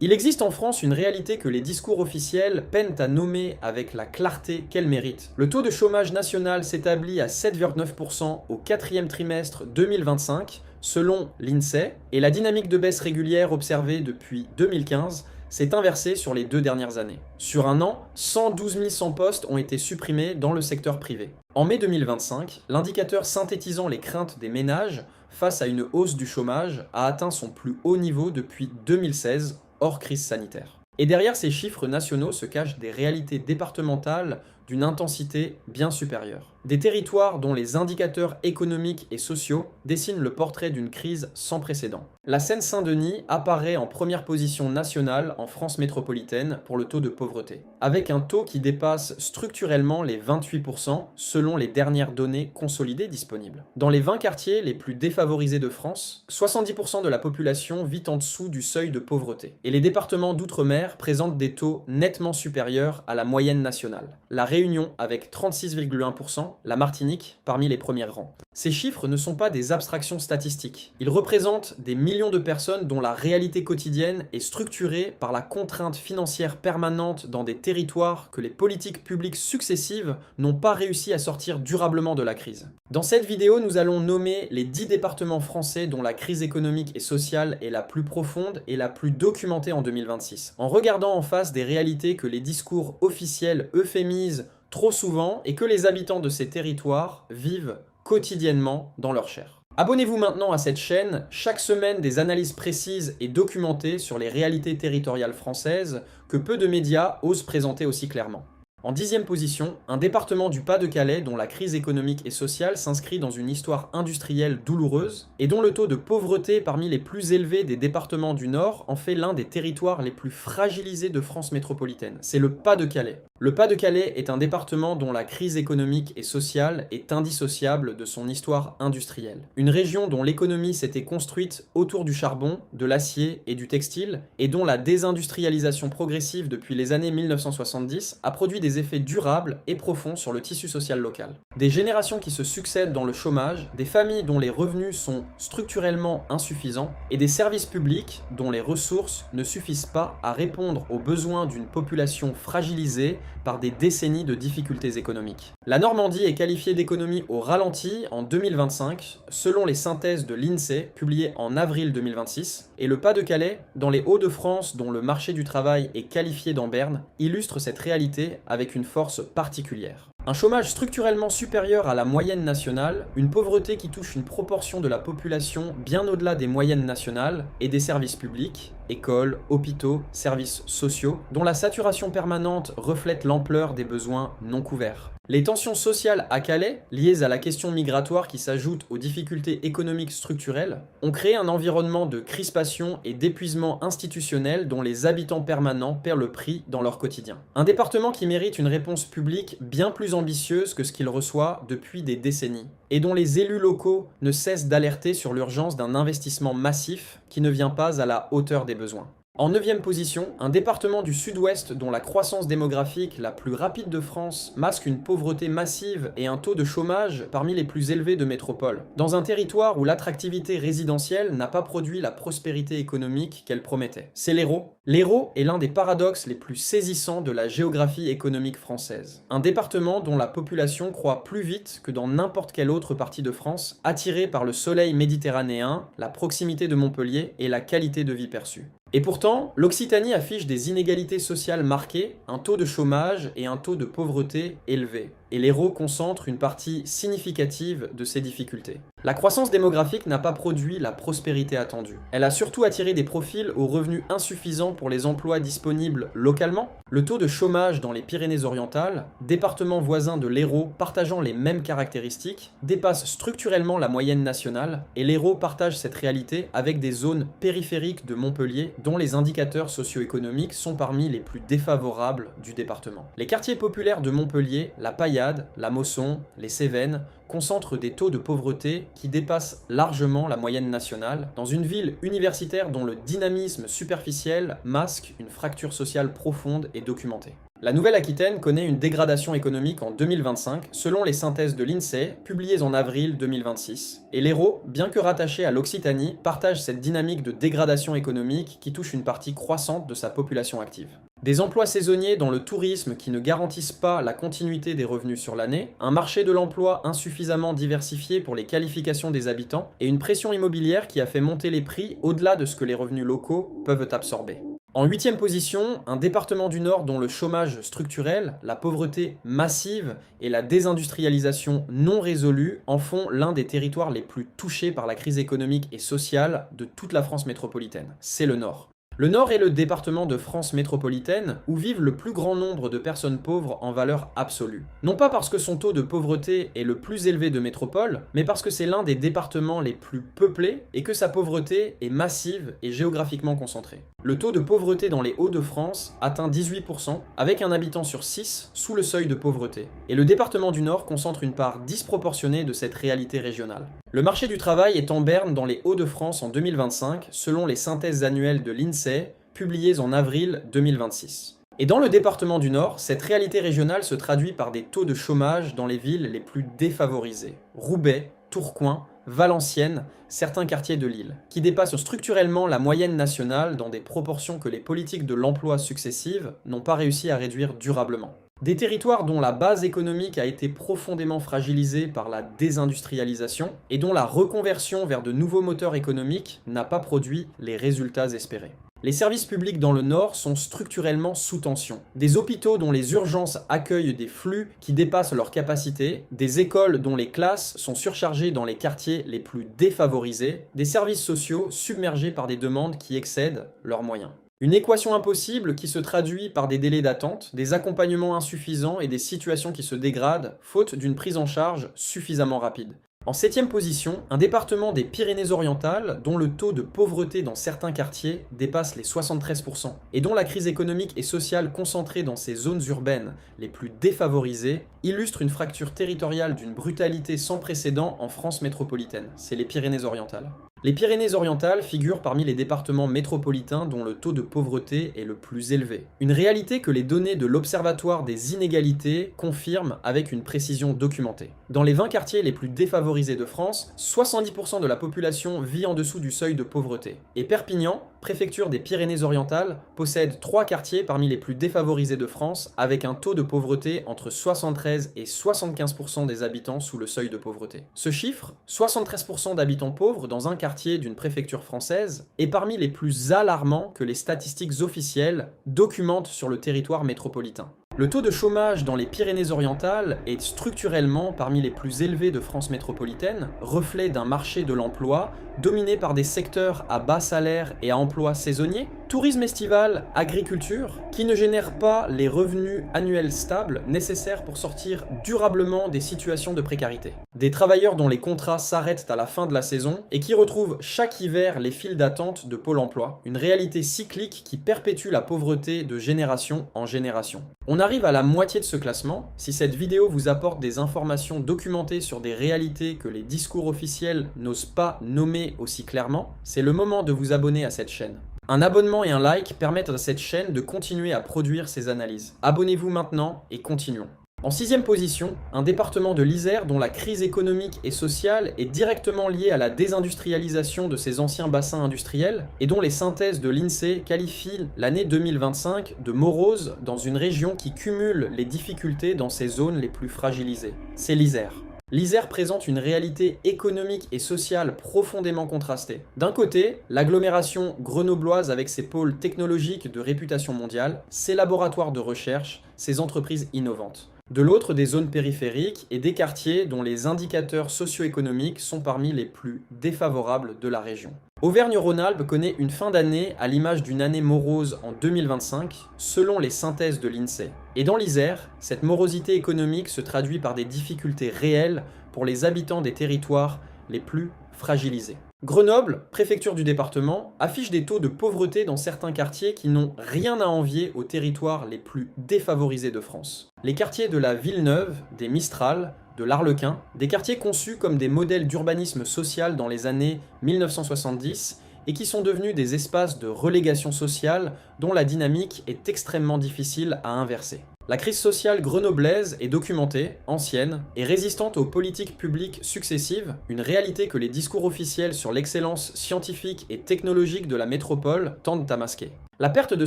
Il existe en France une réalité que les discours officiels peinent à nommer avec la clarté qu'elle mérite. Le taux de chômage national s'établit à 7,9% au quatrième trimestre 2025, selon l'INSEE, et la dynamique de baisse régulière observée depuis 2015 s'est inversée sur les 2 dernières années. Sur un an, 112 100 postes ont été supprimés dans le secteur privé. En mai 2025, l'indicateur synthétisant les craintes des ménages face à une hausse du chômage a atteint son plus haut niveau depuis 2016, hors crise sanitaire. Et derrière ces chiffres nationaux se cachent des réalités départementales d'une intensité bien supérieure. Des territoires dont les indicateurs économiques et sociaux dessinent le portrait d'une crise sans précédent. La Seine-Saint-Denis apparaît en première position nationale en France métropolitaine pour le taux de pauvreté, avec un taux qui dépasse structurellement les 28% selon les dernières données consolidées disponibles. Dans les 20 quartiers les plus défavorisés de France, 70% de la population vit en dessous du seuil de pauvreté. Et les départements d'outre-mer présentent des taux nettement supérieurs à la moyenne nationale. La Réunion avec 36,1%, la Martinique parmi les premiers rangs. Ces chiffres ne sont pas des abstractions statistiques. Ils représentent des millions de personnes dont la réalité quotidienne est structurée par la contrainte financière permanente dans des territoires que les politiques publiques successives n'ont pas réussi à sortir durablement de la crise. Dans cette vidéo, nous allons nommer les 10 départements français dont la crise économique et sociale est la plus profonde et la plus documentée en 2026, en regardant en face des réalités que les discours officiels euphémisent trop souvent et que les habitants de ces territoires vivent quotidiennement dans leur chair. Abonnez-vous maintenant à cette chaîne, chaque semaine des analyses précises et documentées sur les réalités territoriales françaises que peu de médias osent présenter aussi clairement. En 10e position, un département du Pas-de-Calais dont la crise économique et sociale s'inscrit dans une histoire industrielle douloureuse et dont le taux de pauvreté parmi les plus élevés des départements du Nord en fait l'un des territoires les plus fragilisés de France métropolitaine. C'est le Pas-de-Calais. Le Pas-de-Calais est un département dont la crise économique et sociale est indissociable de son histoire industrielle. Une région dont l'économie s'était construite autour du charbon, de l'acier et du textile et dont la désindustrialisation progressive depuis les années 1970 a produit des effets durables et profonds sur le tissu social local. Des générations qui se succèdent dans le chômage, des familles dont les revenus sont structurellement insuffisants et des services publics dont les ressources ne suffisent pas à répondre aux besoins d'une population fragilisée par des décennies de difficultés économiques. La Normandie est qualifiée d'économie au ralenti en 2025, selon les synthèses de l'INSEE publiées en avril 2026, et le Pas-de-Calais, dans les Hauts-de-France dont le marché du travail est qualifié d'en berne, illustre cette réalité avec une force particulière. Un chômage structurellement supérieur à la moyenne nationale, une pauvreté qui touche une proportion de la population bien au-delà des moyennes nationales, et des services publics, écoles, hôpitaux, services sociaux, dont la saturation permanente reflète l'ampleur des besoins non couverts. Les tensions sociales à Calais, liées à la question migratoire qui s'ajoute aux difficultés économiques structurelles, ont créé un environnement de crispation et d'épuisement institutionnel dont les habitants permanents paient le prix dans leur quotidien. Un département qui mérite une réponse publique bien plus ambitieuse que ce qu'il reçoit depuis des décennies, et dont les élus locaux ne cessent d'alerter sur l'urgence d'un investissement massif qui ne vient pas à la hauteur des besoins. En 9e position, un département du sud-ouest dont la croissance démographique la plus rapide de France masque une pauvreté massive et un taux de chômage parmi les plus élevés de métropole. Dans un territoire où l'attractivité résidentielle n'a pas produit la prospérité économique qu'elle promettait. C'est l'Hérault. L'Hérault est l'un des paradoxes les plus saisissants de la géographie économique française. Un département dont la population croît plus vite que dans n'importe quelle autre partie de France, attirée par le soleil méditerranéen, la proximité de Montpellier et la qualité de vie perçue. Et pourtant, l'Occitanie affiche des inégalités sociales marquées, un taux de chômage et un taux de pauvreté élevé. Et l'Hérault concentre une partie significative de ces difficultés. La croissance démographique n'a pas produit la prospérité attendue. Elle a surtout attiré des profils aux revenus insuffisants pour les emplois disponibles localement. Le taux de chômage dans les Pyrénées-Orientales, département voisin de l'Hérault partageant les mêmes caractéristiques, dépasse structurellement la moyenne nationale, et l'Hérault partage cette réalité avec des zones périphériques de Montpellier dont les indicateurs socio-économiques sont parmi les plus défavorables du département. Les quartiers populaires de Montpellier, la Paillade, la Mosson, les Cévennes, concentrent des taux de pauvreté qui dépassent largement la moyenne nationale, dans une ville universitaire dont le dynamisme superficiel masque une fracture sociale profonde et documentée. La Nouvelle-Aquitaine connaît une dégradation économique en 2025, selon les synthèses de l'INSEE, publiées en avril 2026. Et l'Hérault, bien que rattaché à l'Occitanie, partage cette dynamique de dégradation économique qui touche une partie croissante de sa population active. Des emplois saisonniers dans le tourisme qui ne garantissent pas la continuité des revenus sur l'année, un marché de l'emploi insuffisamment diversifié pour les qualifications des habitants, et une pression immobilière qui a fait monter les prix au-delà de ce que les revenus locaux peuvent absorber. En huitième position, un département du Nord dont le chômage structurel, la pauvreté massive et la désindustrialisation non résolue en font l'un des territoires les plus touchés par la crise économique et sociale de toute la France métropolitaine. C'est le Nord. Le Nord est le département de France métropolitaine où vivent le plus grand nombre de personnes pauvres en valeur absolue. Non pas parce que son taux de pauvreté est le plus élevé de métropole, mais parce que c'est l'un des départements les plus peuplés et que sa pauvreté est massive et géographiquement concentrée. Le taux de pauvreté dans les Hauts-de-France atteint 18%, avec un habitant sur 6 sous le seuil de pauvreté. Et le département du Nord concentre une part disproportionnée de cette réalité régionale. Le marché du travail est en berne dans les Hauts-de-France en 2025, selon les synthèses annuelles de l'INSEE, publiées en avril 2026. Et dans le département du Nord, cette réalité régionale se traduit par des taux de chômage dans les villes les plus défavorisées. Roubaix, Tourcoing, Valenciennes, certains quartiers de l'île, qui dépassent structurellement la moyenne nationale dans des proportions que les politiques de l'emploi successives n'ont pas réussi à réduire durablement. Des territoires dont la base économique a été profondément fragilisée par la désindustrialisation et dont la reconversion vers de nouveaux moteurs économiques n'a pas produit les résultats espérés. Les services publics dans le Nord sont structurellement sous tension. Des hôpitaux dont les urgences accueillent des flux qui dépassent leur capacité, des écoles dont les classes sont surchargées dans les quartiers les plus défavorisés, des services sociaux submergés par des demandes qui excèdent leurs moyens. Une équation impossible qui se traduit par des délais d'attente, des accompagnements insuffisants et des situations qui se dégradent, faute d'une prise en charge suffisamment rapide. En septième position, un département des Pyrénées-Orientales dont le taux de pauvreté dans certains quartiers dépasse les 73% et dont la crise économique et sociale concentrée dans ces zones urbaines les plus défavorisées illustre une fracture territoriale d'une brutalité sans précédent en France métropolitaine. C'est les Pyrénées-Orientales. Les Pyrénées-Orientales figurent parmi les départements métropolitains dont le taux de pauvreté est le plus élevé. Une réalité que les données de l'Observatoire des inégalités confirment avec une précision documentée. Dans les 20 quartiers les plus défavorisés de France, 70% de la population vit en dessous du seuil de pauvreté. Et Perpignan, préfecture des Pyrénées-Orientales, possède 3 quartiers parmi les plus défavorisés de France avec un taux de pauvreté entre 73 et 75% des habitants sous le seuil de pauvreté. Ce chiffre, 73% d'habitants pauvres dans un quartier d'une préfecture française, est parmi les plus alarmants que les statistiques officielles documentent sur le territoire métropolitain. Le taux de chômage dans les Pyrénées-Orientales est structurellement parmi les plus élevés de France métropolitaine, reflet d'un marché de l'emploi dominé par des secteurs à bas salaire et à emploi saisonnier, tourisme estival, agriculture, qui ne génèrent pas les revenus annuels stables nécessaires pour sortir durablement des situations de précarité. Des travailleurs dont les contrats s'arrêtent à la fin de la saison et qui retrouvent chaque hiver les files d'attente de Pôle emploi, une réalité cyclique qui perpétue la pauvreté de génération en génération. On arrive à la moitié de ce classement. Si cette vidéo vous apporte des informations documentées sur des réalités que les discours officiels n'osent pas nommer aussi clairement, c'est le moment de vous abonner à cette chaîne. Un abonnement et un like permettent à cette chaîne de continuer à produire ces analyses. Abonnez-vous maintenant et continuons. En sixième position, un département de l'Isère dont la crise économique et sociale est directement liée à la désindustrialisation de ses anciens bassins industriels et dont les synthèses de l'INSEE qualifient l'année 2025 de morose dans une région qui cumule les difficultés dans ses zones les plus fragilisées. C'est l'Isère. L'Isère présente une réalité économique et sociale profondément contrastée. D'un côté, l'agglomération grenobloise avec ses pôles technologiques de réputation mondiale, ses laboratoires de recherche, ses entreprises innovantes. De l'autre, des zones périphériques et des quartiers dont les indicateurs socio-économiques sont parmi les plus défavorables de la région. Auvergne-Rhône-Alpes connaît une fin d'année à l'image d'une année morose en 2025, selon les synthèses de l'INSEE. Et dans l'Isère, cette morosité économique se traduit par des difficultés réelles pour les habitants des territoires les plus fragilisés. Grenoble, préfecture du département, affiche des taux de pauvreté dans certains quartiers qui n'ont rien à envier aux territoires les plus défavorisés de France. Les quartiers de la Villeneuve, des Mistral, de l'Arlequin, des quartiers conçus comme des modèles d'urbanisme social dans les années 1970 et qui sont devenus des espaces de relégation sociale dont la dynamique est extrêmement difficile à inverser. La crise sociale grenoblaise est documentée, ancienne, et résistante aux politiques publiques successives, une réalité que les discours officiels sur l'excellence scientifique et technologique de la métropole tendent à masquer. La perte de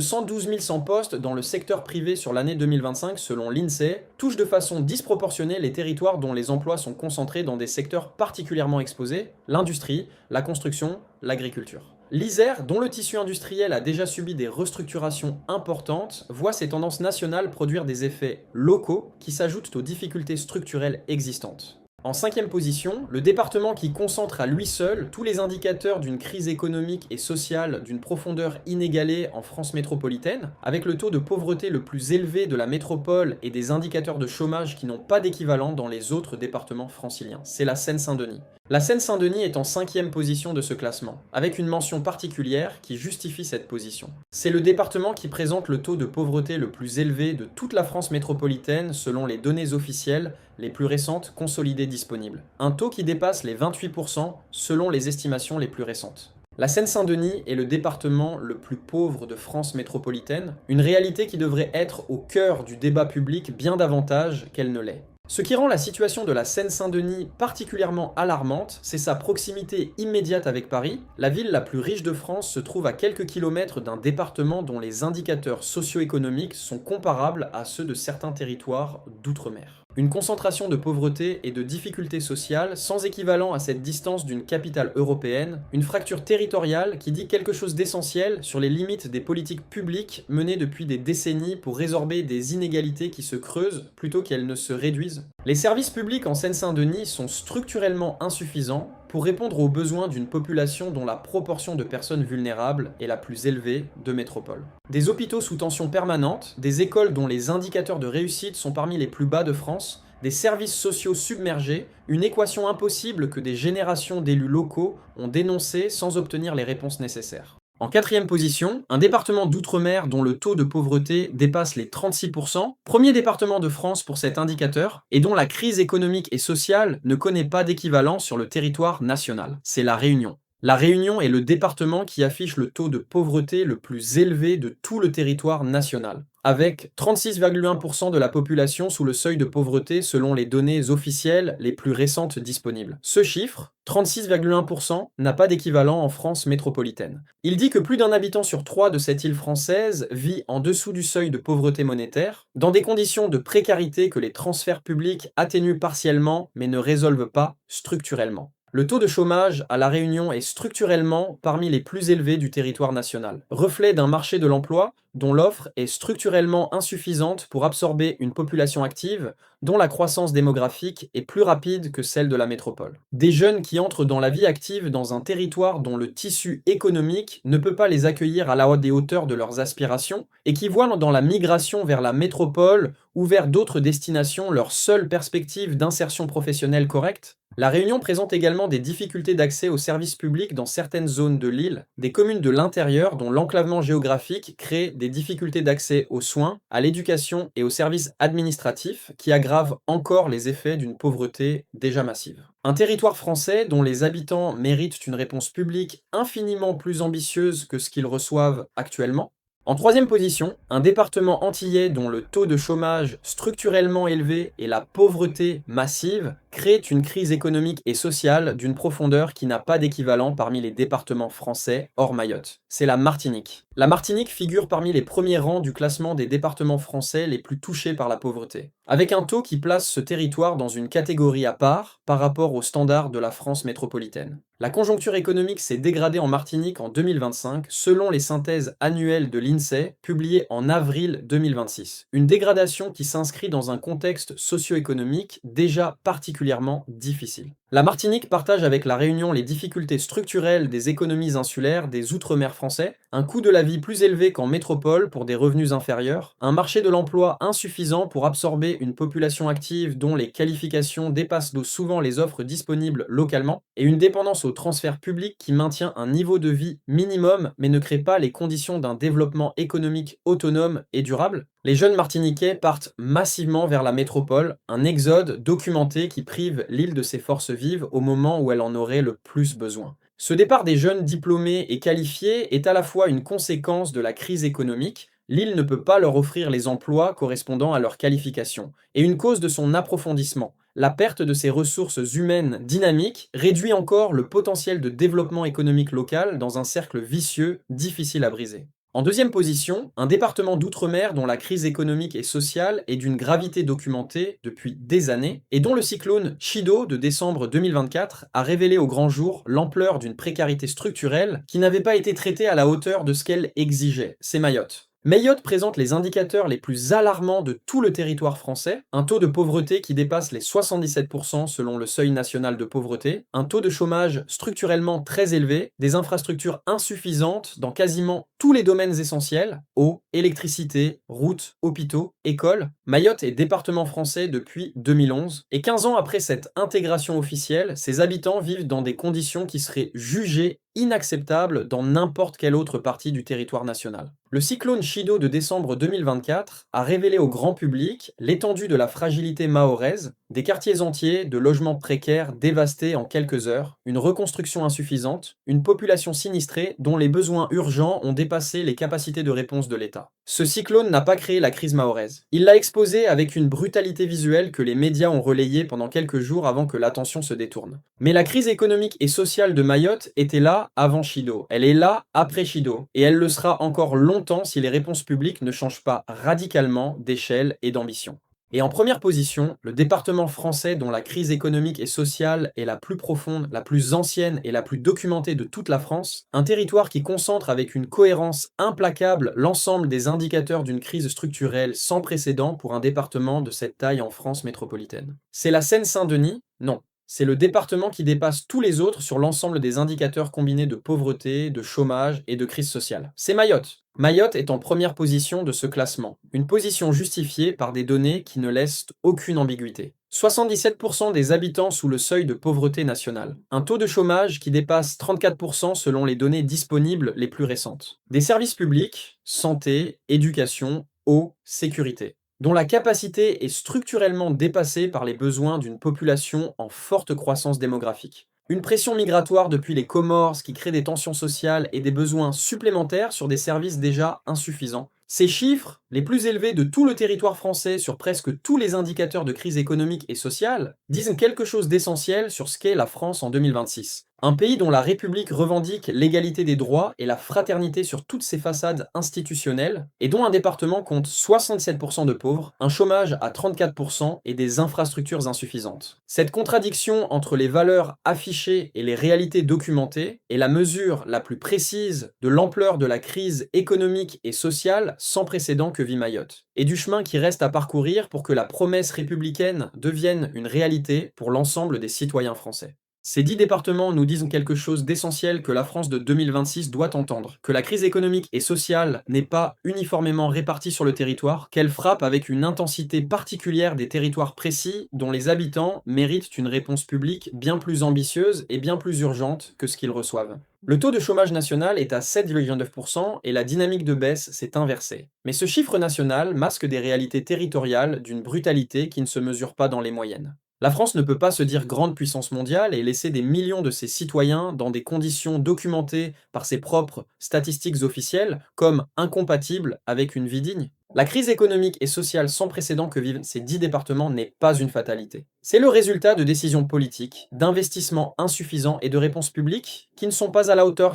112 100 postes dans le secteur privé sur l'année 2025 selon l'INSEE touche de façon disproportionnée les territoires dont les emplois sont concentrés dans des secteurs particulièrement exposés, l'industrie, la construction, l'agriculture. L'Isère, dont le tissu industriel a déjà subi des restructurations importantes, voit ces tendances nationales produire des effets locaux qui s'ajoutent aux difficultés structurelles existantes. En 5e position, le département qui concentre à lui seul tous les indicateurs d'une crise économique et sociale d'une profondeur inégalée en France métropolitaine, avec le taux de pauvreté le plus élevé de la métropole et des indicateurs de chômage qui n'ont pas d'équivalent dans les autres départements franciliens. C'est la Seine-Saint-Denis. La Seine-Saint-Denis est en 5e position de ce classement, avec une mention particulière qui justifie cette position. C'est le département qui présente le taux de pauvreté le plus élevé de toute la France métropolitaine selon les données officielles les plus récentes consolidées disponibles. Un taux qui dépasse les 28% selon les estimations les plus récentes. La Seine-Saint-Denis est le département le plus pauvre de France métropolitaine, une réalité qui devrait être au cœur du débat public bien davantage qu'elle ne l'est. Ce qui rend la situation de la Seine-Saint-Denis particulièrement alarmante, c'est sa proximité immédiate avec Paris. La ville la plus riche de France se trouve à quelques kilomètres d'un département dont les indicateurs socio-économiques sont comparables à ceux de certains territoires d'outre-mer. Une concentration de pauvreté et de difficultés sociales sans équivalent à cette distance d'une capitale européenne, une fracture territoriale qui dit quelque chose d'essentiel sur les limites des politiques publiques menées depuis des décennies pour résorber des inégalités qui se creusent plutôt qu'elles ne se réduisent. Les services publics en Seine-Saint-Denis sont structurellement insuffisants pour répondre aux besoins d'une population dont la proportion de personnes vulnérables est la plus élevée de métropole. Des hôpitaux sous tension permanente, des écoles dont les indicateurs de réussite sont parmi les plus bas de France, des services sociaux submergés, une équation impossible que des générations d'élus locaux ont dénoncée sans obtenir les réponses nécessaires. En 4e position, un département d'outre-mer dont le taux de pauvreté dépasse les 36%, premier département de France pour cet indicateur, et dont la crise économique et sociale ne connaît pas d'équivalent sur le territoire national. C'est la Réunion. La Réunion est le département qui affiche le taux de pauvreté le plus élevé de tout le territoire national, avec 36,1% de la population sous le seuil de pauvreté selon les données officielles les plus récentes disponibles. Ce chiffre, 36,1%, n'a pas d'équivalent en France métropolitaine. Il dit que plus d'un habitant sur 3 de cette île française vit en dessous du seuil de pauvreté monétaire, dans des conditions de précarité que les transferts publics atténuent partiellement mais ne résolvent pas structurellement. Le taux de chômage à La Réunion est structurellement parmi les plus élevés du territoire national, reflet d'un marché de l'emploi dont l'offre est structurellement insuffisante pour absorber une population active dont la croissance démographique est plus rapide que celle de la métropole. Des jeunes qui entrent dans la vie active dans un territoire dont le tissu économique ne peut pas les accueillir à la des hauteurs de leurs aspirations et qui voient dans la migration vers la métropole ou vers d'autres destinations leur seule perspective d'insertion professionnelle correcte. La Réunion présente également des difficultés d'accès aux services publics dans certaines zones de l'île, des communes de l'intérieur dont l'enclavement géographique crée des difficultés d'accès aux soins, à l'éducation et aux services administratifs qui aggravent encore les effets d'une pauvreté déjà massive. Un territoire français dont les habitants méritent une réponse publique infiniment plus ambitieuse que ce qu'ils reçoivent actuellement. En 3e position, un département antillais dont le taux de chômage structurellement élevé et la pauvreté massive créent une crise économique et sociale d'une profondeur qui n'a pas d'équivalent parmi les départements français hors Mayotte. C'est la Martinique. La Martinique figure parmi les premiers rangs du classement des départements français les plus touchés par la pauvreté, avec un taux qui place ce territoire dans une catégorie à part par rapport aux standards de la France métropolitaine. La conjoncture économique s'est dégradée en Martinique en 2025 selon les synthèses annuelles de l'INSEE publiées en avril 2026. Une dégradation qui s'inscrit dans un contexte socio-économique déjà particulièrement difficile. La Martinique partage avec la Réunion les difficultés structurelles des économies insulaires des outre-mer français, un coût de la vie plus élevé qu'en métropole pour des revenus inférieurs, un marché de l'emploi insuffisant pour absorber une population active dont les qualifications dépassent souvent les offres disponibles localement, et une dépendance au transfert public qui maintient un niveau de vie minimum mais ne crée pas les conditions d'un développement économique autonome et durable. Les jeunes Martiniquais partent massivement vers la métropole, un exode documenté qui prive l'île de ses forces vives au moment où elle en aurait le plus besoin. Ce départ des jeunes diplômés et qualifiés est à la fois une conséquence de la crise économique, l'île ne peut pas leur offrir les emplois correspondant à leurs qualifications, et une cause de son approfondissement. La perte de ses ressources humaines dynamiques réduit encore le potentiel de développement économique local dans un cercle vicieux difficile à briser. En deuxième position, un département d'outre-mer dont la crise économique et sociale est d'une gravité documentée depuis des années et dont le cyclone Chido de décembre 2024 a révélé au grand jour l'ampleur d'une précarité structurelle qui n'avait pas été traitée à la hauteur de ce qu'elle exigeait. C'est Mayotte. Mayotte présente les indicateurs les plus alarmants de tout le territoire français, un taux de pauvreté qui dépasse les 77% selon le seuil national de pauvreté, un taux de chômage structurellement très élevé, des infrastructures insuffisantes dans quasiment tous les domaines essentiels, eau, électricité, routes, hôpitaux, écoles. Mayotte est département français depuis 2011, et 15 ans après cette intégration officielle, ses habitants vivent dans des conditions qui seraient jugées inacceptables dans n'importe quelle autre partie du territoire national. Le cyclone Chido de décembre 2024 a révélé au grand public l'étendue de la fragilité mahoraise, des quartiers entiers, de logements précaires dévastés en quelques heures, une reconstruction insuffisante, une population sinistrée dont les besoins urgents ont dépassé les capacités de réponse de l'État. Ce cyclone n'a pas créé la crise mahoraise. Il l'a exposée avec une brutalité visuelle que les médias ont relayée pendant quelques jours avant que l'attention se détourne. Mais la crise économique et sociale de Mayotte était là avant Chido, elle est là après Chido, et elle le sera encore longtemps si les réponses publiques ne changent pas radicalement d'échelle et d'ambition. Et en première position, le département français dont la crise économique et sociale est la plus profonde, la plus ancienne et la plus documentée de toute la France, un territoire qui concentre avec une cohérence implacable l'ensemble des indicateurs d'une crise structurelle sans précédent pour un département de cette taille en France métropolitaine. C'est la Seine-Saint-Denis? Non. C'est le département qui dépasse tous les autres sur l'ensemble des indicateurs combinés de pauvreté, de chômage et de crise sociale. C'est Mayotte. Mayotte est en première position de ce classement, une position justifiée par des données qui ne laissent aucune ambiguïté. 77% des habitants sous le seuil de pauvreté nationale. Un taux de chômage qui dépasse 34% selon les données disponibles les plus récentes. Des services publics, santé, éducation, eau, sécurité, dont la capacité est structurellement dépassée par les besoins d'une population en forte croissance démographique. Une pression migratoire depuis les Comores qui crée des tensions sociales et des besoins supplémentaires sur des services déjà insuffisants. Ces chiffres, les plus élevés de tout le territoire français sur presque tous les indicateurs de crise économique et sociale, disent quelque chose d'essentiel sur ce qu'est la France en 2026. Un pays dont la République revendique l'égalité des droits et la fraternité sur toutes ses façades institutionnelles, et dont un département compte 67% de pauvres, un chômage à 34% et des infrastructures insuffisantes. Cette contradiction entre les valeurs affichées et les réalités documentées est la mesure la plus précise de l'ampleur de la crise économique et sociale sans précédent que vit Mayotte, et du chemin qui reste à parcourir pour que la promesse républicaine devienne une réalité pour l'ensemble des citoyens français. Ces 10 départements nous disent quelque chose d'essentiel que la France de 2026 doit entendre, que la crise économique et sociale n'est pas uniformément répartie sur le territoire, qu'elle frappe avec une intensité particulière des territoires précis dont les habitants méritent une réponse publique bien plus ambitieuse et bien plus urgente que ce qu'ils reçoivent. Le taux de chômage national est à 7,9% et la dynamique de baisse s'est inversée. Mais ce chiffre national masque des réalités territoriales d'une brutalité qui ne se mesure pas dans les moyennes. La France ne peut pas se dire grande puissance mondiale et laisser des millions de ses citoyens dans des conditions documentées par ses propres statistiques officielles comme incompatibles avec une vie digne. La crise économique et sociale sans précédent que vivent ces 10 départements n'est pas une fatalité. C'est le résultat de décisions politiques, d'investissements insuffisants et de réponses publiques qui ne sont pas à la hauteur,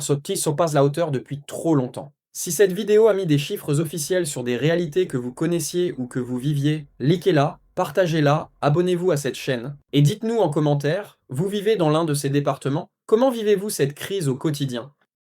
depuis trop longtemps. Si cette vidéo a mis des chiffres officiels sur des réalités que vous connaissiez ou que vous viviez, likez-la, partagez-la, abonnez-vous à cette chaîne, et dites-nous en commentaire, vous vivez dans l'un de ces départements? Comment vivez-vous cette crise au quotidien?